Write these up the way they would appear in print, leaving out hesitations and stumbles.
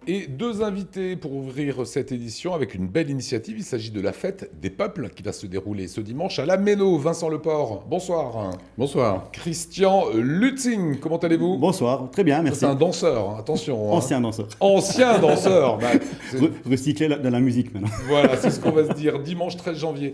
Et deux invités pour ouvrir cette édition avec une belle initiative. Il s'agit de la fête des peuples qui va se dérouler ce dimanche à la Méno. Vincent Leport, bonsoir. Bonsoir. Christian Lutzing, comment allez-vous? Bonsoir, très bien, Ça, merci. c'est un danseur, hein, attention. Hein. Ancien danseur. Ancien danseur. Bah, Recyclé dans la musique maintenant. voilà, c'est ce qu'on va se dire. Dimanche 13 janvier,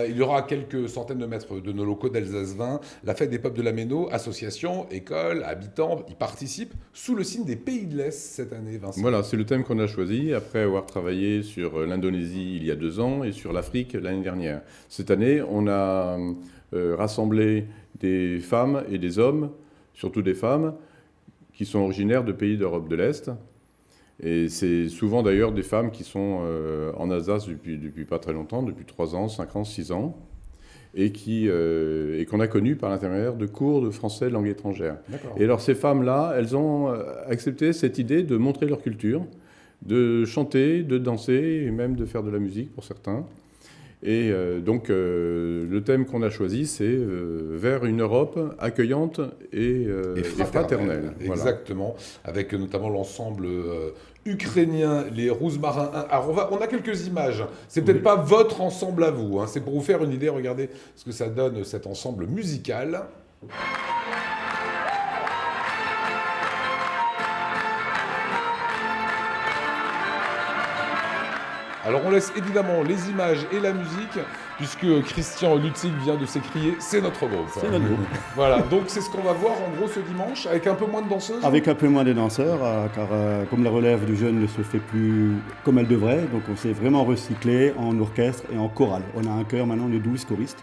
il y aura à quelques centaines de mètres de nos locaux d'Alsace 20, la fête des peuples de la Méno, associations, écoles, habitants y participent sous le signe des pays de l'Est cette année, Vincent. Voilà, c'est le thème qu'on a choisi après avoir travaillé sur l'Indonésie il y a 2 ans et sur l'Afrique l'année dernière. Cette année, on a rassemblé des femmes et des hommes, surtout des femmes, qui sont originaires de pays d'Europe de l'Est. Et c'est souvent d'ailleurs des femmes qui sont en Alsace depuis pas très longtemps, depuis 3 ans, 5 ans, 6 ans, et qu'on a connues par l'intermédiaire de cours de français langue étrangère. D'accord. Et alors ces femmes-là, elles ont accepté cette idée de montrer leur culture, de chanter, de danser, et même de faire de la musique pour certains. Et donc le thème qu'on a choisi, c'est vers une Europe accueillante et fraternelle. Exactement, avec notamment l'ensemble ukrainien, les Rousmarins 1. Alors on a quelques images, c'est peut-être pas votre ensemble à vous, hein. C'est pour vous faire une idée, regardez ce que ça donne cet ensemble musical. Alors on laisse évidemment les images et la musique, puisque Christian Lutzig vient de s'écrier « C'est notre groupe ». C'est notre groupe. Voilà, donc c'est ce qu'on va voir en gros ce dimanche, avec un peu moins de danseuses. Avec un peu moins de danseurs, car comme la relève du jeune ne se fait plus comme elle devrait, donc on s'est vraiment recyclé en orchestre et en chorale. On a un chœur maintenant de 12 choristes.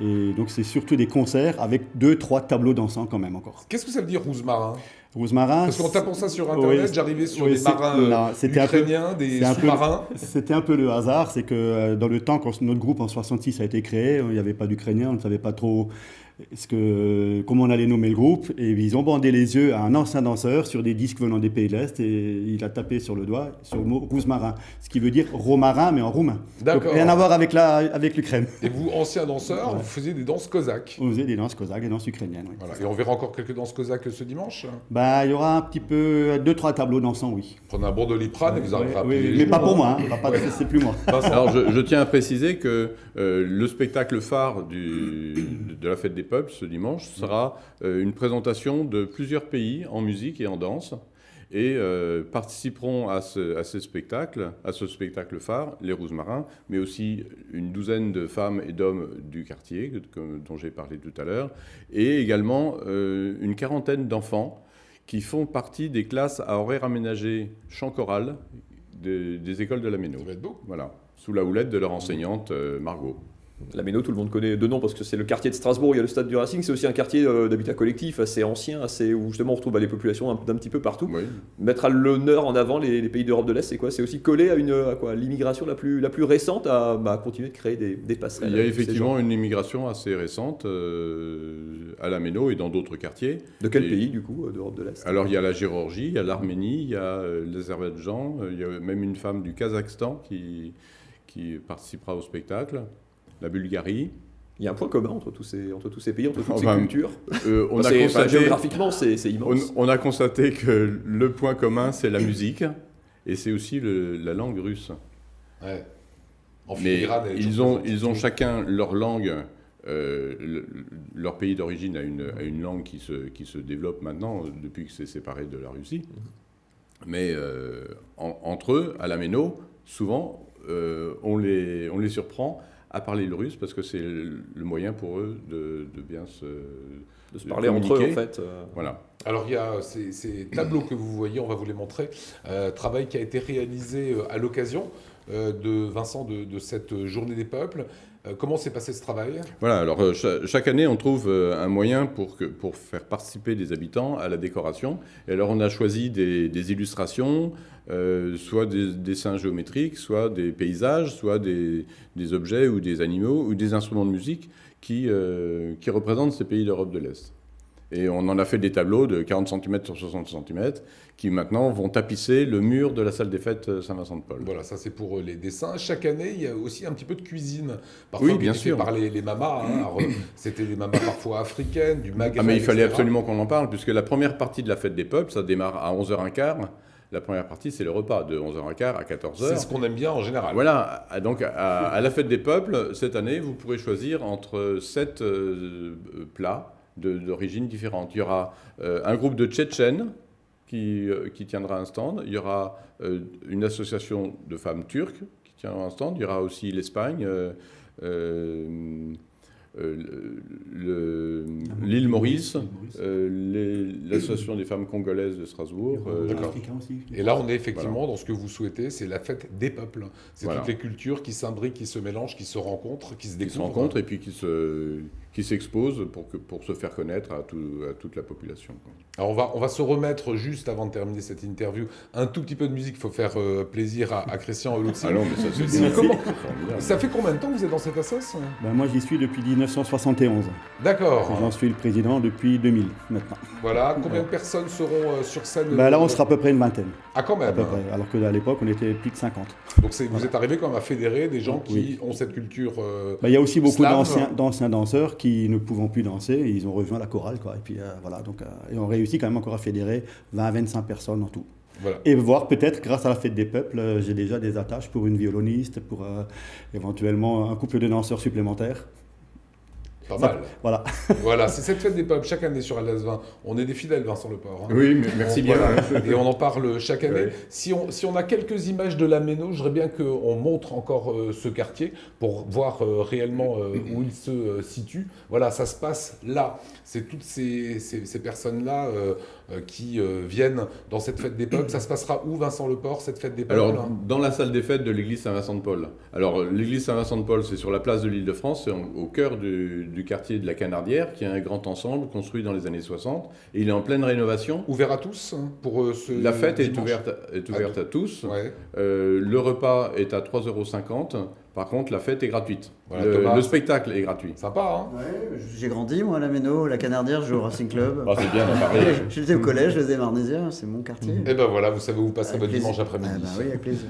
Et donc c'est surtout des concerts avec 2-3 tableaux dansants quand même encore. Qu'est-ce que ça veut dire Rousmarin? Rousmarin. Parce qu'en tapant ça sur Internet, oui, j'arrivais sur oui, des marins ukrainiens, des sous-marins. C'était un peu le hasard, c'est que dans le temps, quand notre groupe en 66 a été créé, il n'y avait pas d'Ukrainiens, on ne savait pas trop comment on allait nommer le groupe. Et ils ont bandé les yeux à un ancien danseur sur des disques venant des pays de l'Est et il a tapé sur le doigt sur le mot Rousmarin, ce qui veut dire romarin mais en roumain. D'accord. Donc, rien à voir avec l'Ukraine. Et vous, ancien danseur, Voilà. vous faisiez des danses cosaques. On faisait des danses cosaques, des danses ukrainiennes. Oui. Voilà. Et on verra encore quelques danses cosaques ce dimanche. Bah, il y aura un petit peu 2-3 tableaux dansants, oui. Prenez un bon Doliprane et vous arriverez à Oui, plier les mais pas genoux, pour hein. moi, c'est plus moi. Alors je tiens à préciser que le spectacle phare de la fête des peuples ce dimanche sera une présentation de plusieurs pays en musique et en danse. Et participeront à ce spectacle phare, les Rousmarins, mais aussi une douzaine de femmes et d'hommes du quartier, dont j'ai parlé tout à l'heure, et également une quarantaine d'enfants qui font partie des classes à horaires aménagés chant choral des écoles de la Méno. Ça va être beau. Voilà, sous la houlette de leur enseignante Margot. La Méno, tout le monde connaît de nom parce que c'est le quartier de Strasbourg, il y a le stade du Racing, c'est aussi un quartier d'habitat collectif assez ancien, où justement on retrouve les populations d'un petit peu partout. Oui. Mettre à l'honneur en avant les pays d'Europe de l'Est, c'est quoi? C'est aussi collé à l'immigration la plus récente, à continuer de créer des passerelles. Il y a avec ces effectivement gens. une immigration assez récente à la Méno et dans d'autres quartiers. De quel pays du coup d'Europe de l'Est? Alors il y a la Géorgie, il y a l'Arménie, il y a l'Azerbaïdjan, il y a même une femme du Kazakhstan qui participera au spectacle, la Bulgarie. Il y a un point commun entre tous ces pays, entre toutes Enfin, ces cultures. Géographiquement, c'est immense. On a constaté que le point commun, c'est la musique et c'est aussi la langue russe. Ouais. En Mais filigrane, ils ont chacun leur langue. Leur pays d'origine a une langue qui se développe maintenant depuis que c'est séparé de la Russie. Mais entre eux, à la Méno, souvent, on les surprend à parler le russe parce que c'est le moyen pour eux de bien De se parler entre eux, en fait. Voilà. Alors il y a ces tableaux que vous voyez, on va vous les montrer, travail qui a été réalisé à l'occasion de Vincent de cette journée des peuples. Comment s'est passé ce travail? Voilà, alors chaque année, on trouve un moyen pour faire participer des habitants à la décoration. Et alors, on a choisi des illustrations, soit des dessins géométriques, soit des paysages, soit des objets ou des animaux ou des instruments de musique qui représentent ces pays d'Europe de l'Est. Et on en a fait des tableaux de 40 cm sur 60 cm qui maintenant vont tapisser le mur de la salle des fêtes Saint-Vincent-de-Paul. Voilà, ça c'est pour les dessins. Chaque année, il y a aussi un petit peu de cuisine. Parfois, Oui, bien sûr. Par les mamas. Hein. Alors, c'était des mamas parfois africaines, du Maghreb. Ah, mais il fallait etc. absolument qu'on en parle, puisque la première partie de la fête des peuples, ça démarre à 11h15 La première partie, c'est le repas de 11h15 à 14h. C'est ce qu'on aime bien en général. Voilà, donc à la fête des peuples, cette année, vous pourrez choisir entre 7 plats d'origines différentes. Il y aura un groupe de Tchétchènes qui tiendra un stand. Il y aura une association de femmes turques qui tiendra un stand. Il y aura aussi l'Espagne, l'île Maurice, l'association des femmes congolaises de Strasbourg. D'accord. Et là, on est effectivement dans ce que vous souhaitez, c'est la fête des peuples. C'est Voilà. toutes les cultures qui s'imbriquent, qui se mélangent, qui se rencontrent, qui se Qui se découvrent. rencontrent et puis qui s'exposent pour se faire connaître à toute la population. Alors on va se remettre juste avant de terminer cette interview un tout petit peu de musique. Il faut faire plaisir à Christian et Lutzi. Ah non, mais ça c'est C'est bien. comment C'est formidable. Ça fait combien de temps que vous êtes dans cette assoce? Ben, moi, j'y suis depuis 1971. D'accord. J'en suis le président depuis 2000 maintenant. Voilà. Combien de personnes seront sur scène? Ben, là, on sera à peu près une vingtaine. Ah, quand À même. peu près. Alors qu'à l'époque, on était plus de 50. Donc vous êtes arrivé quand même à fédérer des gens qui Oui. ont cette culture. Ben, il y a aussi beaucoup slave. d'anciens danseurs qui ne pouvant plus danser. Et ils ont rejoint la chorale. Quoi. Et puis voilà. Donc, et on réussit quand même encore à fédérer 20 à 25 personnes en tout. Voilà. Et voir peut-être, grâce à la fête des peuples, j'ai déjà des attaches pour une violoniste, pour éventuellement un couple de danseurs supplémentaires. Pas mal. Voilà. Voilà, c'est cette fête des peuples chaque année sur LS 20. On est des fidèles, Vincent Leport. Hein. Oui, mais merci bien. Voilà. Et on en parle chaque année. Ouais. Si on a quelques images de la Méno, j'aimerais bien qu'on montre encore ce quartier pour voir réellement où il se situe. Voilà, ça se passe là. C'est toutes ces personnes-là qui viennent dans cette fête des peuples. Ça se passera où, Vincent Leport, cette fête des peuples? Alors, dans la salle des fêtes de l'église Saint-Vincent-de-Paul. Alors, l'église Saint-Vincent-de-Paul, c'est sur la place de l'Île-de-France, c'est au cœur du quartier de la Canardière, qui est un grand ensemble construit dans les années 60. Et il est en pleine rénovation. Ouvert à tous pour ce La fête est dimanche. ouverte à tous. Ouais. Le repas est à 3,50 €. Par contre, la fête est gratuite. Voilà, Thomas. Le spectacle est gratuit. Sympa, hein? Ouais, j'ai grandi, moi, à la Méno, la Canardière, je joue au Racing Club. Ah, c'est bien, pareil. J'étais au collège, je faisais Marnésia, c'est mon quartier. Et ben voilà, vous savez où vous passerez Avec votre plaisir. dimanche après-midi. Ah bah oui, avec plaisir.